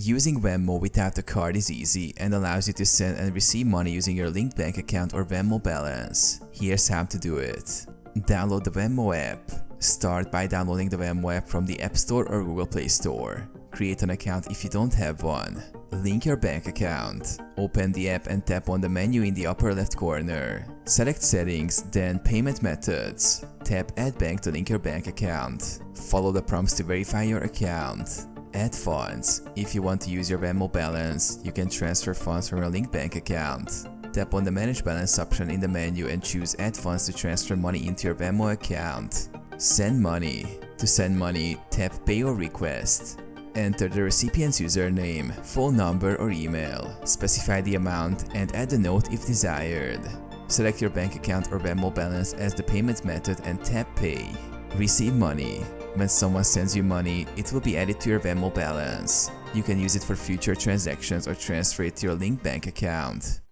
Using Venmo without the card is easy and allows you to send and receive money using your linked bank account or Venmo balance. Here's how to do it. Download the Venmo app. Start by downloading the Venmo app from the App Store or Google Play Store. Create an account if you don't have one. Link your bank account. Open the app and tap on the menu in the upper left corner. Select Settings, then Payment Methods. Tap Add Bank to link your bank account. Follow the prompts to verify your account. Add funds. If you want to use your Venmo balance, you can transfer funds from your linked bank account. Tap on the Manage Balance option in the menu and choose Add funds to transfer money into your Venmo account. Send money. To send money, tap Pay or Request. Enter the recipient's username, phone number or email. Specify the amount and add a note if desired. Select your bank account or Venmo balance as the payment method and tap Pay. Receive money. When someone sends you money, it will be added to your Venmo balance. You can use it for future transactions or transfer it to your linked bank account.